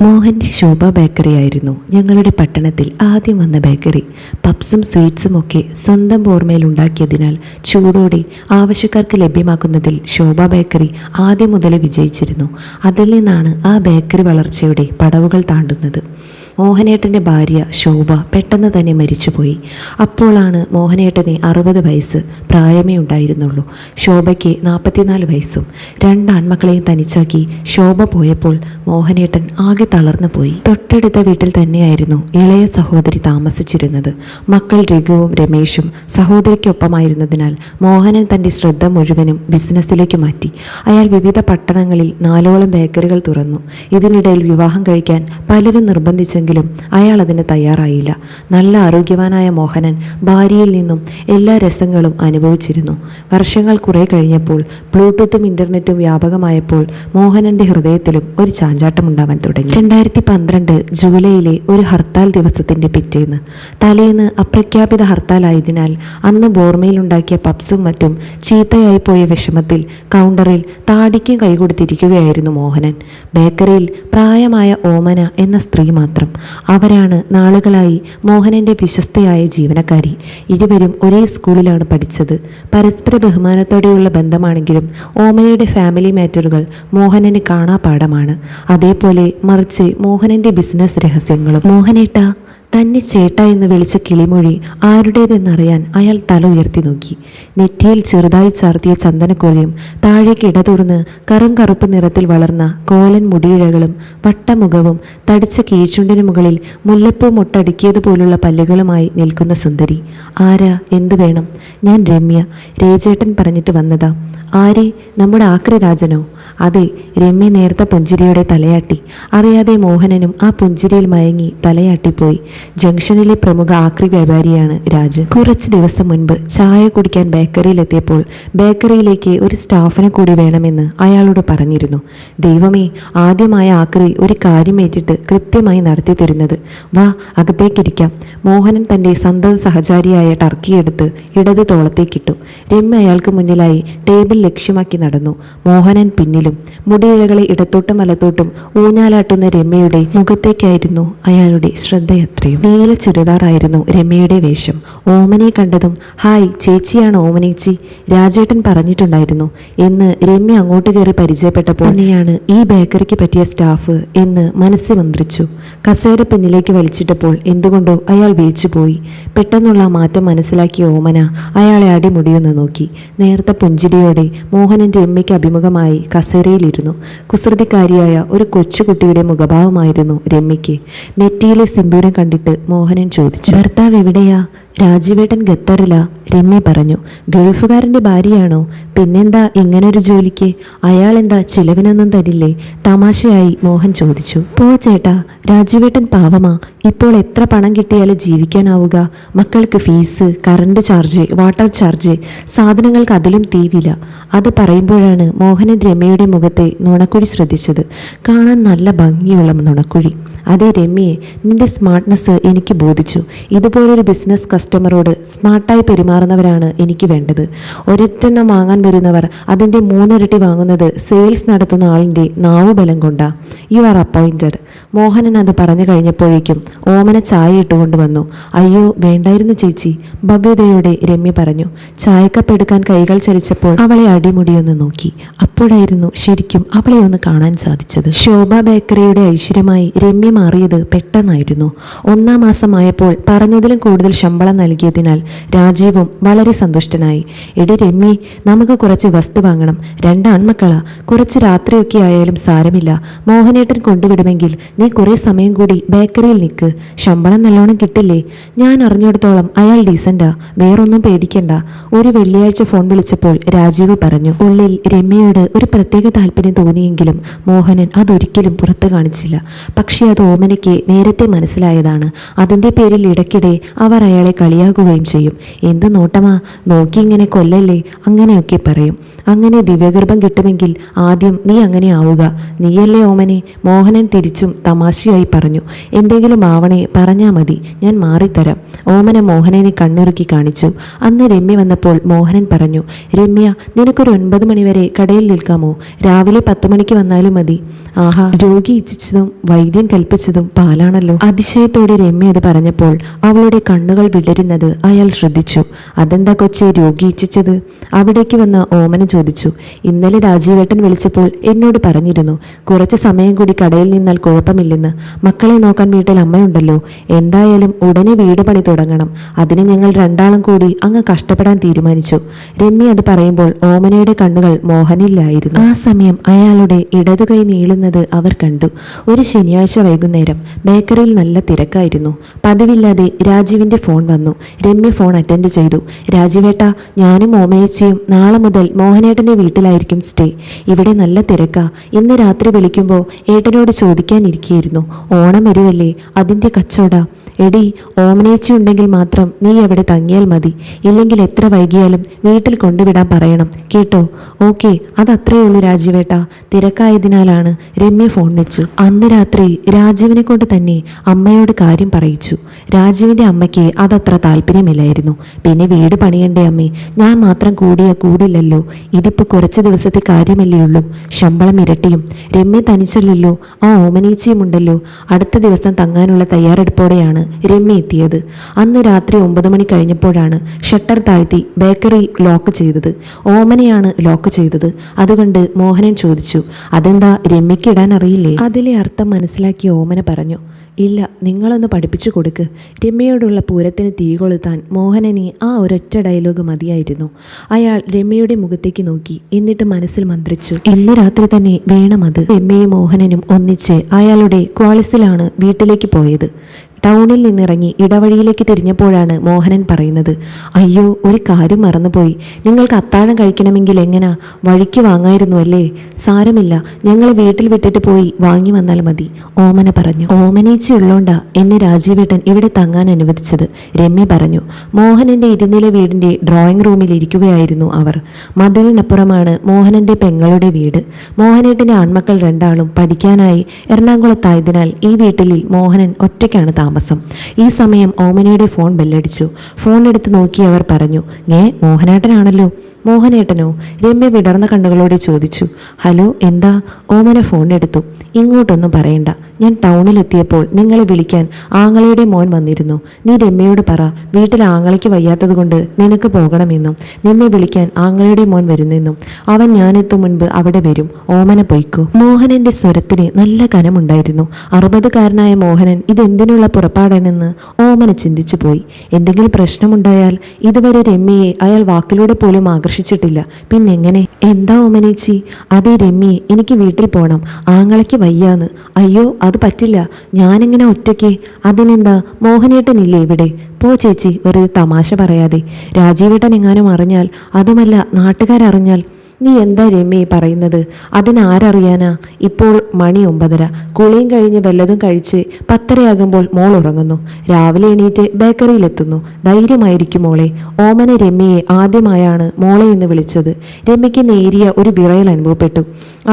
മോഹൻ്റെ ശോഭ bakery ആയിരുന്നു ഞങ്ങളുടെ പട്ടണത്തിൽ ആദ്യം വന്ന ബേക്കറി. പപ്സും സ്വീറ്റ്സും ഒക്കെ സ്വന്തം ഓർമ്മയിൽ ഉണ്ടാക്കിയതിനാൽ ചൂടോടെ ആവശ്യക്കാർക്ക് ലഭ്യമാക്കുന്നതിൽ ശോഭ ബേക്കറി ആദ്യം മുതൽ വിജയിച്ചിരുന്നു. അതിൽ നിന്നാണ് ആ ബേക്കറി വളർച്ചയുടെ പടവുകൾ താണ്ടുന്നത്. മോഹനേട്ടൻ്റെ ഭാര്യ ശോഭ പെട്ടെന്ന് തന്നെ മരിച്ചുപോയി. അപ്പോഴാണ് മോഹനേട്ടന് 60 വയസ്സ് പ്രായമേ ഉണ്ടായിരുന്നുള്ളൂ. ശോഭയ്ക്ക് 44 വയസ്സും. 2 ആൺമക്കളെയും തനിച്ചാക്കി ശോഭ പോയപ്പോൾ മോഹനേട്ടൻ ആകെ തളർന്നു പോയി. തൊട്ടടുത്ത വീട്ടിൽ തന്നെയായിരുന്നു ഇളയ സഹോദരി താമസിച്ചിരുന്നത്. മക്കൾ രഘുവും രമേശും സഹോദരിക്കൊപ്പമായിരുന്നതിനാൽ മോഹനൻ തൻ്റെ ശ്രദ്ധ മുഴുവനും ബിസിനസ്സിലേക്ക് മാറ്റി. അയാൾ വിവിധ പട്ടണങ്ങളിൽ 4ഓളം ബേക്കറികൾ തുറന്നു. ഇതിനിടയിൽ വിവാഹം കഴിക്കാൻ പലരും നിർബന്ധിച്ചെങ്കിലും അയാൾ അതിന് തയ്യാറായില്ല. നല്ല ആരോഗ്യവാനായ മോഹനൻ ഭാര്യയിൽ നിന്നും എല്ലാ രസങ്ങളും അനുഭവിച്ചിരുന്നു. വർഷങ്ങൾ കുറെ കഴിഞ്ഞപ്പോൾ ബ്ലൂടൂത്തും ഇന്റർനെറ്റും വ്യാപകമായപ്പോൾ മോഹനന്റെ ഹൃദയത്തിലും ഒരു ചാഞ്ചാട്ടമുണ്ടാവാൻ തുടങ്ങി. 2012 ജൂലൈയിലെ ഒരു ഹർത്താൽ ദിവസത്തിന്റെ പിറ്റേന്ന്, തലേന്ന് അപ്രഖ്യാപിത ഹർത്താലായതിനാൽ അന്ന് ബോർമയിലുണ്ടാക്കിയ പപ്സും മറ്റും ചീത്തയായി പോയ വിഷമത്തിൽ കൗണ്ടറിൽ താടിക്കും കൈകൊടുത്തിരിക്കുകയായിരുന്നു മോഹനൻ. ബേക്കറിയിൽ പ്രായമായ ഓമന എന്ന സ്ത്രീ മാത്രം. അവരാണ് നാളുകളായി മോഹനന്റെ വിശ്വസ്തയായ ജീവനക്കാരി. ഇരുവരും ഒരേ സ്കൂളിലാണ് പഠിച്ചത്. പരസ്പര ബഹുമാനത്തോടെയുള്ള ബന്ധമാണെങ്കിലും ഓമനയുടെ ഫാമിലി മാറ്ററുകൾ മോഹനന് കാണാപാഠമാണ്. അതേപോലെ മറിച്ച് മോഹനന്റെ ബിസിനസ് രഹസ്യങ്ങളും. മോഹനേട്ട, തന്നെ ചേട്ട എന്ന് വിളിച്ച കിളിമൊഴി ആരുടേതെന്നറിയാൻ അയാൾ തല ഉയർത്തി നോക്കി. നെറ്റിയിൽ ചെറുതായി ചാർത്തിയ ചന്ദനക്കോലയും താഴേക്ക് ഇടതുറന്ന് കറുപ്പ് നിറത്തിൽ വളർന്ന കോലൻ മുടിയിഴകളും വട്ടമുഖവും തടിച്ച കീഴ്ചുണ്ടിനു മുകളിൽ മുല്ലപ്പൂ മുട്ടടുക്കിയതുപോലുള്ള പല്ലുകളുമായി നിൽക്കുന്ന സുന്ദരി. ആരാ, എന്തു വേണം? ഞാൻ രമ്യ. രേചേട്ടൻ പറഞ്ഞിട്ട് വന്നതാ. ആരെ? നമ്മുടെ ആക്രി രാജനോ? അതെ. രമ്യ നേർത്ത പുഞ്ചിരിയോടെ തലയാട്ടി. അറിയാതെ മോഹനനും ആ പുഞ്ചിരിയിൽ മയങ്ങി തലയാട്ടിപ്പോയി. ജംഗ്ഷനിലെ പ്രമുഖ ആക്രി വ്യാപാരിയാണ് രാജൻ. കുറച്ച് ദിവസം മുൻപ് ചായ കുടിക്കാൻ ബേക്കറിയിലെത്തിയപ്പോൾ ബേക്കറിയിലേക്ക് ഒരു സ്റ്റാഫിനെ കൂടി വേണമെന്ന് അയാളോട് പറഞ്ഞിരുന്നു. ദൈവമേ, ആദ്യമായ ആക്രി ഒരു കാര്യം ഏറ്റിട്ട് കൃത്യമായി നടത്തി തരുന്നത്. വാ, അകത്തേക്കിരിക്കാം. മോഹനൻ തൻ്റെ സന്തത സഹചാരിയായ ടർക്കി എടുത്ത് ഇടത് തോളത്തേക്കിട്ടു. രമ്യ അയാൾക്ക് മുന്നിലായി ടേബിൾ ലക്ഷ്യമാക്കി നടന്നു. മോഹനൻ പിന്നിലും. മുടിയിഴകളെ ഇടത്തോട്ടും വലത്തോട്ടും ഊഞ്ഞാലാട്ടുന്ന രമ്യയുടെ മുഖത്തേക്കായിരുന്നു അയാളുടെ ശ്രദ്ധയത്രയും. നീല ചുരിദാറായിരുന്നു രമ്യയുടെ വേഷം. ഓമനയെ കണ്ടതും ഹായ്, ചേച്ചിയാണ് ഓമനേച്ചി, രാജേട്ടൻ പറഞ്ഞിട്ടുണ്ടായിരുന്നു എന്ന് രമ്യ അങ്ങോട്ട് കയറി പരിചയപ്പെട്ടപ്പോൾ തന്നെയാണ് ഈ ബേക്കറിക്ക് പറ്റിയ സ്റ്റാഫ് എന്ന് മനസ്സിൽ മന്ത്രിച്ചു. കസേര പിന്നിലേക്ക് വലിച്ചിട്ടപ്പോൾ എന്തുകൊണ്ടോ അയാൾ വേച്ചുപോയി. പെട്ടെന്നുള്ള മാറ്റം മനസ്സിലാക്കിയ ഓമന അയാളെ അടിമുടിയൊന്ന് നോക്കി. നേർത്ത പുഞ്ചിരിയോടെ മോഹനൻ രമ്യയ്ക്ക് അഭിമുഖമായി കസേരയിലിരുന്നു. കുസൃതിക്കാരിയായ ഒരു കൊച്ചുകുട്ടിയുടെ മുഖഭാവമായിരുന്നു രമ്യയ്ക്ക്. നെറ്റിയിലെ സിന്ദൂരം കണ്ടിട്ട് മോഹനൻ ചോദിച്ചു, ഭർത്താവ് എവിടെയാ? രാജീവേട്ടൻ ഖത്തറില. രമ്യ പറഞ്ഞു. ഗൾഫുകാരൻ്റെ ഭാര്യയാണോ? പിന്നെന്താ ഇങ്ങനൊരു ജോലിക്ക്? അയാൾ എന്താ ചിലവിനൊന്നും തരില്ലേ? തമാശയായി മോഹൻ ചോദിച്ചു. പോ ചേട്ടാ, രാജീവേട്ടൻ പാവമാ. ഇപ്പോൾ എത്ര പണം കിട്ടിയാലും ജീവിക്കാനാവുക? മക്കൾക്ക് fees, current charge, water charge, സാധനങ്ങൾക്ക് അതിലും തീവില്ല. അത് പറയുമ്പോഴാണ് മോഹനൻ രമ്യയുടെ മുഖത്തെ നുണക്കുഴി ശ്രദ്ധിച്ചത്. കാണാൻ നല്ല ഭംഗിയുള്ള നുണക്കുഴി. അതേ രമ്യയെ, നിന്റെ സ്മാർട്ട്നെസ് എനിക്ക് ബോധിച്ചു. ഇതുപോലൊരു ബിസിനസ് കസ്റ്റമറോട് സ്മാർട്ടായി പെരുമാറുന്നവരാണ് എനിക്ക് വേണ്ടത്. ഒരൊറ്റെണ്ണം വാങ്ങാൻ വരുന്നവർ അതിൻ്റെ 3 ഇരട്ടി വാങ്ങുന്നത് സെയിൽസ് നടത്തുന്ന ആളിൻ്റെ നാവുബലം കൊണ്ടാ. You are appointed. മോഹനൻ അത് പറഞ്ഞു കഴിഞ്ഞപ്പോഴേക്കും ഓമന ചായ ഇട്ടുകൊണ്ട് വന്നു. അയ്യോ വേണ്ടായിരുന്നു ചേച്ചി, ഭവ്യതയോടെ രമ്യ പറഞ്ഞു. ചായക്കപ്പ് എടുക്കാൻ കൈകൾ ചലിച്ചപ്പോൾ അവളെ അടിമുടിയൊന്ന് നോക്കി. അപ്പോഴായിരുന്നു ശരിക്കും അവളെ ഒന്ന് കാണാൻ സാധിച്ചത്. ശോഭ ബേക്കറിയുടെ ഐശ്വര്യമായി രമ്യ മാറിയത് പെട്ടെന്നായിരുന്നു. 1-ാം മാസമായപ്പോൾ പറഞ്ഞതിലും കൂടുതൽ ശമ്പളം നൽകിയതിനാൽ രാജീവും വളരെ സന്തുഷ്ടനായി. എടി രമ്യ, നമുക്ക് കുറച്ച് വസ്തു വാങ്ങണം. 2 ആൺമക്കളാ. കുറച്ച് രാത്രിയൊക്കെ ആയാലും സാരമില്ല. മോഹനേട്ടൻ കൊണ്ടുവിടുമെങ്കിൽ നീ കുറെ സമയം കൂടി ബേക്കറിയിൽ നിൽക്ക്. ശമ്പളം നല്ലോണം കിട്ടില്ലേ? ഞാൻ അറിഞ്ഞിടത്തോളം അയാൾ ഡീസന്റാ. വേറൊന്നും പേടിക്കണ്ട. ഒരു വെള്ളിയാഴ്ച ഫോൺ വിളിച്ചപ്പോൾ രാജീവ് പറഞ്ഞു. ഉള്ളിൽ രമ്യയോട് ഒരു പ്രത്യേക താല്പര്യം തോന്നിയെങ്കിലും മോഹനൻ അതൊരിക്കലും പുറത്തു കാണിച്ചില്ല. പക്ഷേ അത് ഓമനയ്ക്ക് നേരത്തെ മനസ്സിലായതാണ്. അതിൻ്റെ പേരിൽ ഇടയ്ക്കിടെ അവർ അയാളെ കളിയാക്കുകയും ചെയ്യും. എന്ത് നോട്ടമാ, നോക്കി ഇങ്ങനെ കൊല്ലല്ലേ, അങ്ങനെയൊക്കെ പറയും. അങ്ങനെ ദിവ്യഗർഭം കിട്ടുമെങ്കിൽ ആദ്യം നീ അങ്ങനെ ആവുക, നീയല്ലേ ഓമനെ, മോഹനൻ തിരിച്ചും തമാശയായി പറഞ്ഞു. എന്തെങ്കിലും ആവണേ പറഞ്ഞാൽ മതി, ഞാൻ മാറിത്തരാം. ഓമന മോഹനനെ കണ്ണിറുക്കി കാണിച്ചു. അന്ന് രമ്യ വന്നപ്പോൾ മോഹനൻ പറഞ്ഞു, രമ്യ, നിനക്കൊരു 9 മണി വരെ കടയിൽ നിൽക്കാമോ? രാവിലെ 10 മണിക്ക് വന്നാലും മതി. ആഹാ, രോഗി ഇച്ഛിച്ചതും വൈദ്യൻ കൽപ്പിച്ചതും പാലാണല്ലോ. അതിശയത്തോടെ രമ്യ അത് പറഞ്ഞപ്പോൾ അവളുടെ കണ്ണുകൾ വിടരുന്നത് അയാൾ ശ്രദ്ധിച്ചു. അതെന്താ കൊച്ചെ രോഗി ഇച്ഛിച്ചത്? അവിടേക്ക് വന്ന ഓമന ചോദിച്ചു. ഇന്നലെ രാജീവേട്ടൻ വിളിച്ചപ്പോൾ എന്നോട് പറഞ്ഞിരുന്നു, കുറച്ച് സമയം കൂടി കടയിൽ നിന്നാൽ കുഴപ്പമില്ലെന്ന്. മക്കളെ നോക്കാൻ വീട്ടിൽ അമ്മയുണ്ടല്ലോ. എന്തായാലും ഉടനെ വീട് പണി തുടങ്ങണം. അതിന് ഞങ്ങൾ രണ്ടാളും കൂടി അങ്ങ് കഷ്ടപ്പെടാൻ തീരുമാനിച്ചു. രമ്യ അത് പറയുമ്പോൾ ഓമനയുടെ കണ്ണുകൾ മോഹനിലായിരുന്നു. ആ സമയം അയാളുടെ ഇടതുകൈ നീളുന്നത് അവർ കണ്ടു. ഒരു ശനിയാഴ്ച വൈകുന്നേരം ബേക്കറിയിൽ നല്ല തിരക്കായിരുന്നു. പതിവില്ലാതെ രാജീവിന്റെ ഫോൺ വന്നു. രമ്യ ഫോൺ അറ്റൻഡ് ചെയ്തു. രാജീവേട്ടാ, ഞാനും ഓമയേച്ചിയും നാളെ മുതൽ മോഹനേട്ടന്റെ വീട്ടിലായിരിക്കും സ്റ്റേ. ഇവിടെ നല്ല തിരക്കാ. ഇന്ന് രാത്രി വിളിക്കുമ്പോൾ ഏട്ടനോട് ചോദിക്കാനിരിക്കുകയായിരുന്നു. ഓണം വരുവല്ലേ, അതിന്റെ കച്ചവട. എടി, ഓമനേച്ചി ഉണ്ടെങ്കിൽ മാത്രം നീ എവിടെ തങ്ങിയാൽ മതി. ഇല്ലെങ്കിൽ എത്ര വൈകിയാലും വീട്ടിൽ കൊണ്ടുവിടാൻ പറയണം കേട്ടോ. ഓക്കെ, അതത്രയേ ഉള്ളൂ രാജീവേട്ട. തിരക്കായതിനാലാണ് രമ്യ ഫോൺ വെച്ചു. അന്ന് രാത്രി രാജീവിനെ കൊണ്ട് തന്നെ അമ്മയോട് കാര്യം പറയിച്ചു. രാജീവിന്റെ അമ്മയ്ക്ക് അതത്ര താല്പര്യമില്ലായിരുന്നു. പിന്നെ വീട് പണിയണ്ടേ അമ്മേ, ഞാൻ മാത്രം കൂടില്ലല്ലോ. ഇതിപ്പോ കുറച്ച് ദിവസത്തെ കാര്യമല്ലേ ഉള്ളൂ. ശമ്പളം ഇരട്ടിയും. രമ്യ തനിച്ചല്ലോ, ആ ഓമനേച്ചിയും ഉണ്ടല്ലോ. അടുത്ത ദിവസം തങ്ങാനുള്ള തയ്യാറെടുപ്പോടെയാണ് രമ്യ എത്തിയത്. അന്ന് രാത്രി 9 മണി കഴിഞ്ഞപ്പോഴാണ് ഷട്ടർ താഴ്ത്തി ബേക്കറി ലോക്ക് ചെയ്തത്. ഓമനയാണ് ലോക്ക് ചെയ്തത്. അതുകൊണ്ട് മോഹനൻ ചോദിച്ചു, അതെന്താ രമ്യയ്ക്ക് ഇടാൻ അറിയില്ലേ? അതിലെ അർത്ഥം മനസ്സിലാക്കിയ ഓമന പറഞ്ഞു, ഇല്ല, നിങ്ങളൊന്ന് പഠിപ്പിച്ചു കൊടുക്ക്. രമ്യയോടുള്ള പൂരത്തിന് തീ കൊളുത്താൻ മോഹനനെ ആ ഒരൊറ്റ ഡയലോഗ് മതിയായിരുന്നു. അയാൾ രമ്യയുടെ മുഖത്തേക്ക് നോക്കി. എന്നിട്ട് മനസ്സിൽ മന്ത്രിച്ചു, ഇന്ന് രാത്രി തന്നെ വേണം അത്. രമ്യയും മോഹനനും ഒന്നിച്ച് അയാളുടെ ക്വാളിസിലാണ് വീട്ടിലേക്ക് പോയത്. ടൗണിൽ നിന്നിറങ്ങി ഇടവഴിയിലേക്ക് തിരിഞ്ഞപ്പോഴാണ് മോഹനൻ പറയുന്നത്, അയ്യോ, ഒരു കാര്യം മറന്നുപോയി. നിങ്ങൾക്ക് അത്താഴം കഴിക്കണമെങ്കിൽ എങ്ങനാ, വഴിക്ക് വാങ്ങായിരുന്നു അല്ലേ? സാരമില്ല, ഞങ്ങൾ വീട്ടിൽ വിട്ടിട്ട് പോയി വാങ്ങി വന്നാൽ മതി, ഓമന പറഞ്ഞു. ഓമനേച്ചി ഉള്ളോണ്ടാ എന്നെ രാജീവേട്ടൻ ഇവിടെ തങ്ങാൻ അനുവദിച്ചത്, രമ്യ പറഞ്ഞു. മോഹനന്റെ ഇരുനില വീടിന്റെ ഡ്രോയിങ് റൂമിൽ ഇരിക്കുകയായിരുന്നു അവർ. മതിലിനപ്പുറമാണ് മോഹനന്റെ പെങ്ങളുടെ വീട്. മോഹനേട്ടന്റെ ആൺമക്കൾ രണ്ടാളും പഠിക്കാനായി എറണാകുളത്തായതിനാൽ ഈ വീട്ടിൽ മോഹനൻ ഒറ്റയ്ക്കാണ് താമസം. ഈ സമയം ഓമനയുടെ ഫോൺ ബെല്ലടിച്ചു. ഫോൺ എടുത്ത് നോക്കി അവർ പറഞ്ഞു, മോഹനേട്ടനാണല്ലോ. മോഹനേട്ടനോ? രമ്യ വിടർന്ന കണ്ണുകളോടെ ചോദിച്ചു. ഹലോ, എന്താ? ഓമന ഫോൺ എടുത്തു. ഇങ്ങോട്ടൊന്നും പറയണ്ട, ഞാൻ ടൗണിലെത്തിയപ്പോൾ നിങ്ങളെ വിളിക്കാൻ ആങ്ങളയുടെ മോൻ വന്നിരുന്നു. നീ രമ്യയോട് പറ, വീട്ടിൽ ആങ്ങളയ്ക്ക് വയ്യാത്തത് കൊണ്ട് നിനക്ക് പോകണമെന്നും നിന്നെ വിളിക്കാൻ ആങ്ങളയുടെ മോൻ വരുന്നെന്നും. അവൻ ഞാനെത്തും മുൻപ് അവിടെ വരും. ഓമന പൊയ്ക്കോ. മോഹനന്റെ സ്വരത്തിന് നല്ല കനമുണ്ടായിരുന്നു. 60കാരനായ മോഹനൻ ഇതെന്തിനുള്ള പുറപ്പാടാണെന്ന് ഓമന ചിന്തിച്ചു പോയി. എന്തെങ്കിലും പ്രശ്നമുണ്ടായാൽ ഇതുവരെ രമ്യയെ അയാൾ വാക്കിലൂടെ പോലും ആകർഷിച്ചിട്ടില്ല. പിന്നെങ്ങനെ? എന്താ ഓമനേച്ചി? അതേ രമ്യയെ, എനിക്ക് വീട്ടിൽ പോകണം, ആങ്ങളയ്ക്ക് വയ്യാന്ന്. അയ്യോ, അത് പറ്റില്ല, ഞാനെങ്ങനെ ഒറ്റയ്ക്ക്? അതിനെന്താ, മോഹനേട്ടനില്ലേ ഇവിടെ? പോ ചേച്ചി, വെറുതെ തമാശ പറയാതെ. രാജീവേട്ടൻ എങ്ങാനും അറിഞ്ഞാൽ, അതുമല്ല നാട്ടുകാരറിഞ്ഞാൽ? നീ എന്താ രമ്യ പറയുന്നത്? അതിനാരറിയാനാ? ഇപ്പോൾ മണി 9:30. കുളിയും കഴിഞ്ഞ് വല്ലതും കഴിച്ച് 10:30 മോൾ ഉറങ്ങുന്നു. രാവിലെ എണീറ്റ് ബേക്കറിയിലെത്തുന്നു. ധൈര്യമായിരിക്കും മോളെ. ഓമന രമ്യയെ ആദ്യമായാണ് മോളെ എന്ന് വിളിച്ചത്. രമ്യയ്ക്ക് നേരിയ ഒരു വിറയൽ അനുഭവപ്പെട്ടു.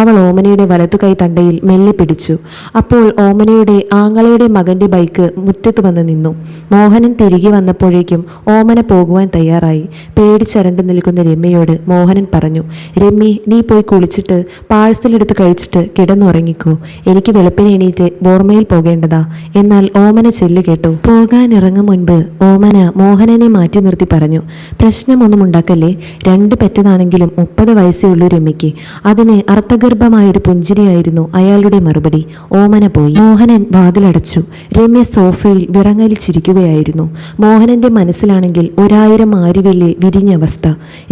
അവൾ ഓമനയുടെ വലത്തുകൈ തണ്ടയിൽ മെല്ലെ പിടിച്ചു. അപ്പോൾ ഓമനയുടെ ആങ്ങളയുടെ മകന്റെ ബൈക്ക് മുറ്റത്ത് വന്ന് നിന്നു. മോഹനൻ തിരികെ വന്നപ്പോഴേക്കും ഓമന പോകുവാൻ തയ്യാറായി. പേടിച്ചരണ്ടു നിൽക്കുന്ന രമ്യയോട് മോഹനൻ പറഞ്ഞു, രമ്യ, നീ പോയി കുളിച്ചിട്ട് പാഴ്സലെടുത്ത് കഴിച്ചിട്ട് കിടന്നുറങ്ങിക്കോ. എനിക്ക് വെളുപ്പിന് എണീറ്റ് ബോർമയിൽ പോകേണ്ടതാ. എന്നാൽ ഓമന ചെല്ലു കേട്ടോ. പോകാനിറങ്ങും മുൻപ് ഓമന മോഹനനെ മാറ്റി നിർത്തി പറഞ്ഞു, പ്രശ്നമൊന്നും ഉണ്ടാക്കല്ലേ. 2 പെറ്റതാണെങ്കിലും 30 വയസ്സേ ഉള്ളൂ രമ്യയ്ക്ക്. അതിന് അർത്ഥഗർഭമായൊരു പുഞ്ചിരിയായിരുന്നു അയാളുടെ മറുപടി. ഓമന പോയി. മോഹനൻ വാതിലടച്ചു. രമ്യ സോഫയിൽ വിറങ്ങലിച്ചിരിക്കുകയായിരുന്നു. മോഹനന്റെ മനസ്സിലാണെങ്കിൽ 1000 ആരിവെല്ലെ വിരിഞ്ഞ അവസ്ഥ.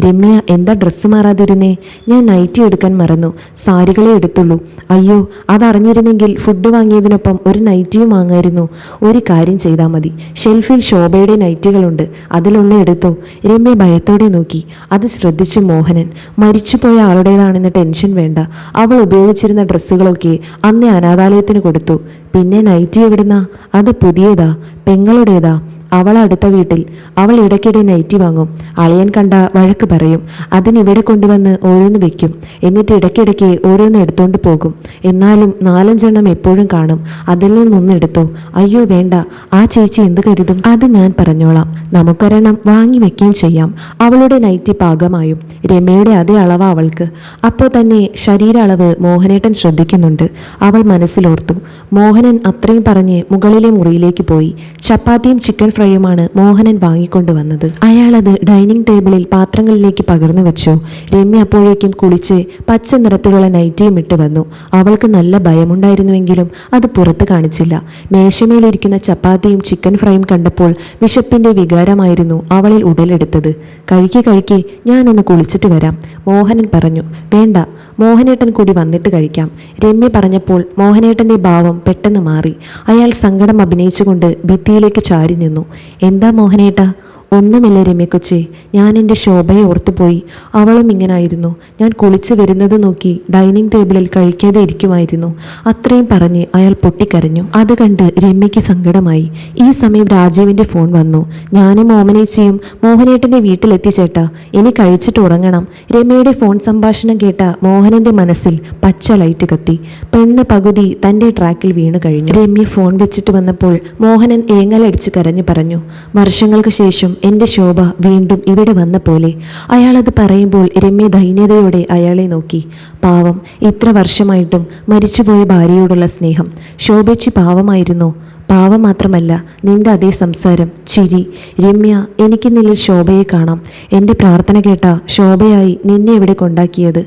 രമ്യ, എന്താ ഡ്രസ്സ് മാറാതിരുന്നേ? ഞാൻ നൈറ്റി എടുക്കാൻ മറന്നു, സാരികളെ എടുത്തുള്ളൂ. അയ്യോ, അതറിഞ്ഞിരുന്നെങ്കിൽ ഫുഡ് വാങ്ങിയതിനൊപ്പം ഒരു നൈറ്റിയും വാങ്ങായിരുന്നു. ഒരു കാര്യം ചെയ്താൽ മതി, ഷെൽഫിൽ ശോഭയുടെ നൈറ്റികളുണ്ട്, അതിലൊന്ന് എടുത്തോ. രമ്യ ഭയത്തോടെ നോക്കി. അത് ശ്രദ്ധിച്ചു മോഹനൻ. മരിച്ചുപോയ ആളുടേതാണെന്ന് ടെൻഷൻ വേണ്ട. അവൾ ഉപയോഗിച്ചിരുന്ന ഡ്രസ്സുകളൊക്കെ അന്നേ അനാഥാലയത്തിന് കൊടുത്തു. പിന്നെ നൈറ്റി എവിടുന്നാ? അത് പുതിയതാ, പെങ്ങളുടേതാ. അവൾ അടുത്ത വീട്ടിൽ. അവൾ ഇടയ്ക്കിടെ നൈറ്റി വാങ്ങും. അളിയൻ കണ്ട വഴക്ക് പറയും. അതിനിവിടെ കൊണ്ടുവന്ന് ഓരോന്ന് വെക്കും. എന്നിട്ട് ഇടയ്ക്കിടയ്ക്ക് ഓരോന്ന് എടുത്തോണ്ട് പോകും. എന്നാലും 4-5 എപ്പോഴും കാണും. അതിൽ നിന്നൊന്ന് എടുത്തോ. അയ്യോ വേണ്ട, ആ ചേച്ചി എന്ത് കരുതും? അത് ഞാൻ പറഞ്ഞോളാം. നമുക്കൊരെണ്ണം വാങ്ങി വെക്കുകയും ചെയ്യാം. അവളുടെ നൈറ്റി പാകമായും. രമ്യയുടെ അതേ അളവാ അവൾക്ക്. അപ്പോൾ തന്നെ ശരീര അളവ് മോഹനേട്ടൻ ശ്രദ്ധിക്കുന്നുണ്ട്. അവൾ മനസ്സിലോർത്തു. മോഹനൻ അത്രയും പറഞ്ഞ് മുകളിലെ മുറിയിലേക്ക് പോയി. ചപ്പാത്തിയും ചിക്കൻ ഫ്രൈയുമാണ് മോഹനൻ വാങ്ങിക്കൊണ്ടുവന്നത്. അയാളത് ഡൈനിങ് ടേബിളിൽ പാത്രങ്ങളിലേക്ക് പകർന്നു വെച്ചു. രമ്യ അപ്പോഴേക്കും കുളിച്ച് പച്ച നിറത്തിലുള്ള നൈറ്റിയും ഇട്ട് വന്നു. അവൾക്ക് നല്ല ഭയമുണ്ടായിരുന്നുവെങ്കിലും അത് പുറത്ത് കാണിച്ചില്ല. മേശമേലിരിക്കുന്ന ചപ്പാത്തിയും ചിക്കൻ ഫ്രൈയും കണ്ടപ്പോൾ വിശപ്പിന്റെ വികാരമായിരുന്നു അവളിൽ ഉടലെടുത്തത്. കഴിക്ക്, ഞാനൊന്ന് കുളിച്ചിട്ട് വരാം, മോഹനൻ പറഞ്ഞു. വേണ്ട, മോഹനേട്ടൻ കൂടി വന്നിട്ട് കഴിക്കാം. രമ്യ പറഞ്ഞപ്പോൾ മോഹനേട്ടന്റെ ഭാവം പെട്ടെന്ന് മാറി. അയാൾ സങ്കടം അഭിനയിച്ചുകൊണ്ട് ഭിത്തിയിലേക്ക് ചാരി നിന്നു. എന്താ മോഹനേട്ടാ? ഒന്നുമില്ല രമ്യക്കൊച്ചേ, ഞാൻ എൻ്റെ ശോഭയെ ഓർത്തുപോയി. അവളും ഇങ്ങനായിരുന്നു. ഞാൻ കുളിച്ചു വരുന്നത് നോക്കി ഡൈനിങ് ടേബിളിൽ കഴിക്കാതെ ഇരിക്കുമായിരുന്നു. അത്രയും പറഞ്ഞ് അയാൾ പൊട്ടിക്കരഞ്ഞു. അത് കണ്ട് രമ്യയ്ക്ക് സങ്കടമായി. ഈ സമയം രാജീവിൻ്റെ ഫോൺ വന്നു. ഞാനും ഓമനേച്ചിയും മോഹനേട്ടൻ്റെ വീട്ടിലെത്തി ചേട്ടാ, ഇനി കഴിച്ചിട്ട് ഉറങ്ങണം. രമ്യയുടെ ഫോൺ സംഭാഷണം കേട്ട മോഹനൻ്റെ മനസ്സിൽ പച്ച ലൈറ്റ് കത്തി. പെണ്ണ് പകുതി തൻ്റെ ട്രാക്കിൽ വീണു കഴിഞ്ഞു. രമ്യ ഫോൺ വെച്ചിട്ട് വന്നപ്പോൾ മോഹനൻ ഏങ്ങലടിച്ച് കരഞ്ഞു പറഞ്ഞു, വർഷങ്ങൾക്ക് ശേഷം എൻ്റെ ശോഭ വീണ്ടും ഇവിടെ വന്ന പോലെ. അയാളത് പറയുമ്പോൾ രമ്യ ദൈന്യതയോടെ അയാളെ നോക്കി. പാവം, ഇത്ര വർഷമായിട്ടും മരിച്ചുപോയ ഭാര്യയോടുള്ള സ്നേഹം. ശോഭേച്ചി പാവമായിരുന്നു. പാവം മാത്രമല്ല, നിന്റെ അതേ സംസാരം, ചിരി. രമ്യ, എനിക്ക് നിന്നിൽ ശോഭയെ കാണാം. എൻ്റെ പ്രാർത്ഥന കേട്ട ശോഭയായി നിന്നെ ഇവിടെ കൊണ്ടാക്കിയത്.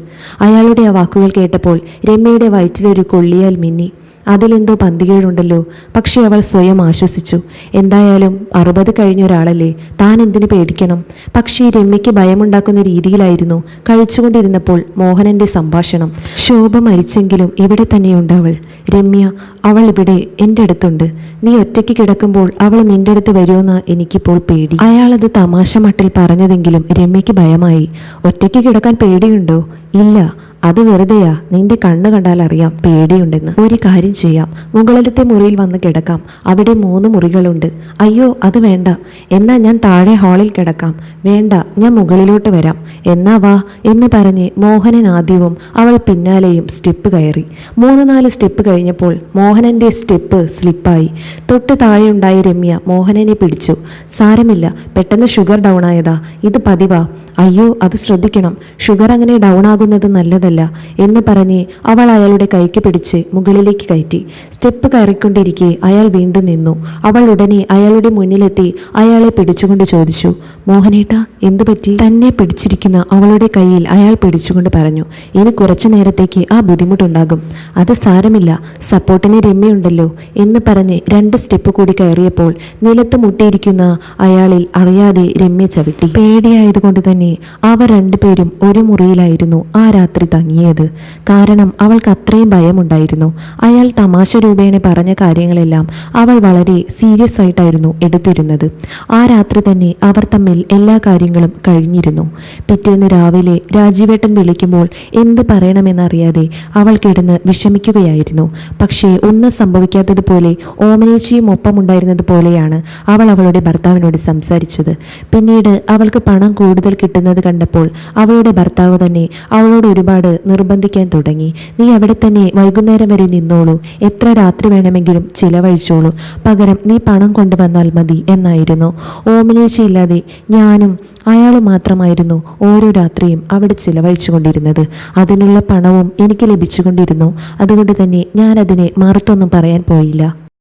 അയാളുടെ ആ വാക്കുകൾ കേട്ടപ്പോൾ രമ്യയുടെ വയറ്റിലൊരു കൊള്ളിയാൽ മിന്നി. അതിലെന്തോ പന്തികേടുണ്ടല്ലോ. പക്ഷെ അവൾ സ്വയം ആശ്വസിച്ചു. എന്തായാലും 60 കഴിഞ്ഞ ഒരാളല്ലേ, താൻ എന്തിനു പേടിക്കണം? പക്ഷേ രമ്യയ്ക്ക് ഭയമുണ്ടാക്കുന്ന രീതിയിലായിരുന്നു കഴിച്ചുകൊണ്ടിരുന്നപ്പോൾ മോഹനന്റെ സംഭാഷണം. ശോഭ മരിച്ചെങ്കിലും ഇവിടെ തന്നെയുണ്ടവൾ. രമ്യ, അവൾ ഇവിടെ എൻ്റെ അടുത്തുണ്ട്. നീ ഒറ്റയ്ക്ക് കിടക്കുമ്പോൾ അവൾ നിന്റെ അടുത്ത് വരുമെന്ന് എനിക്കിപ്പോൾ പേടി. അയാളത് തമാശ മട്ടിൽ പറഞ്ഞതെങ്കിലും രമ്യയ്ക്ക് ഭയമായി. ഒറ്റയ്ക്ക് കിടക്കാൻ പേടിയുണ്ടോ? ഇല്ല, അത് വെറുതെയാ. നിന്റെ കണ്ണ് കണ്ടാൽ അറിയാം പേടിയുണ്ടെന്ന്. ഒരു കാര്യം ചെയ്യാം, മുകളിലത്തെ മുറിയിൽ വന്ന് കിടക്കാം. അവിടെ 3 മുറികളുണ്ട്. അയ്യോ, അത് വേണ്ട. എന്നാ ഞാൻ താഴെ ഹാളിൽ കിടക്കാം. വേണ്ട, ഞാൻ മുകളിലോട്ട് വരാം. എന്നാ വാ എന്ന് പറഞ്ഞ് മോഹനൻ ആദ്യവും അവൾ പിന്നാലെയും സ്റ്റെപ്പ് കയറി. 3-4 സ്റ്റെപ്പ് കഴിഞ്ഞപ്പോൾ മോഹനന്റെ സ്റ്റെപ്പ് സ്ലിപ്പായി. തൊട്ട് താഴെയുണ്ടായ രമ്യ മോഹനനെ പിടിച്ചു. സാരമില്ല, പെട്ടെന്ന് ഷുഗർ ഡൗൺ ആയതാ. ഇത് പതിവാ. അയ്യോ, അത് ശ്രദ്ധിക്കണം. ഷുഗർ അങ്ങനെ ഡൗൺ ആകുന്നത് നല്ലതല്ല എന്ന് പറഞ്ഞ് അവൾ അയാളുടെ കൈക്ക് പിടിച്ച് മുകളിലേക്ക് കയറ്റി. സ്റ്റെപ്പ് കയറിക്കൊണ്ടിരിക്കെ അയാൾ വീണ്ടും നിന്നു. അവൾ ഉടനെ അയാളുടെ മുന്നിലെത്തി അയാളെ പിടിച്ചുകൊണ്ട് ചോദിച്ചു, മോഹനേട്ടാ, എന്തു പറ്റി? തന്നെ പിടിച്ചിരിക്കുന്ന അവളുടെ കയ്യിൽ അയാൾ പിടിച്ചുകൊണ്ട് പറഞ്ഞു, ഇനി കുറച്ചു നേരത്തേക്ക് ആ ബുദ്ധിമുട്ടുണ്ടാകും. അത് സാരമില്ല, സപ്പോർട്ടിന് രമ്യയുണ്ടല്ലോ എന്ന് പറഞ്ഞ് 2 സ്റ്റെപ്പ് കൂടി കയറിയപ്പോൾ നിലത്ത് മുട്ടിയിരിക്കുന്ന അയാളിൽ അറിയാതെ രമ്യ ചവിട്ടി. പേടിയായതുകൊണ്ട് തന്നെ അവർ 2 പേരും ഒരു മുറിയിലായിരുന്നു ആ രാത്രി തങ്ങിയത്. കാരണം അവൾക്ക് അത്രയും ഭയമുണ്ടായിരുന്നു. അയാൾ തമാശ രൂപേണ പറഞ്ഞ കാര്യങ്ങളെല്ലാം അവൾ വളരെ സീരിയസ് ആയിട്ടായിരുന്നു എടുത്തിരുന്നത്. ആ രാത്രി തന്നെ അവർ തമ്മിൽ എല്ലാ കാര്യങ്ങളും കഴിഞ്ഞിരുന്നു. പിറ്റേന്ന് രാവിലെ രാജീവേട്ടൻ വിളിക്കുമ്പോൾ എന്ത് പറയണമെന്നറിയാതെ അവൾ കിടന്ന് വിഷമിക്കുകയായിരുന്നു. പക്ഷേ ഒന്നും സംഭവിക്കാത്തതുപോലെ ഓമനേച്ചിയും ഒപ്പമുണ്ടായിരുന്നത് പോലെയാണ് അവൾ അവളുടെ ഭർത്താവിനോട് സംസാരിച്ചത്. പിന്നീട് അവൾക്ക് പണം കൂടുതൽ കിട്ടുന്നത് കണ്ടപ്പോൾ അവളുടെ ഭർത്താവ് തന്നെ അവളോട് ഒരുപാട് നിർബന്ധിക്കാൻ തുടങ്ങി. നീ അവിടെ തന്നെ വൈകുന്നേരം വരെ നിന്നോളൂ, എത്ര രാത്രി വേണമെങ്കിലും ചിലവഴിച്ചോളൂ, പകരം നീ പണം കൊണ്ടുവന്നാൽ മതി എന്നായിരുന്നു. ഓമനേച്ചിയില്ലാതെ ഞാനും അയാൾ മാത്രമായിരുന്നു ഓരോ രാത്രിയും അവിടെ ചിലവഴിച്ചു കൊണ്ടിരുന്നത്. അതിനുള്ള പണവും എനിക്ക് ലഭിച്ചുകൊണ്ടിരുന്നു. അതുകൊണ്ട് തന്നെ ഞാനതിനെ മറുത്തൊന്നും പറയാൻ പോയില്ല.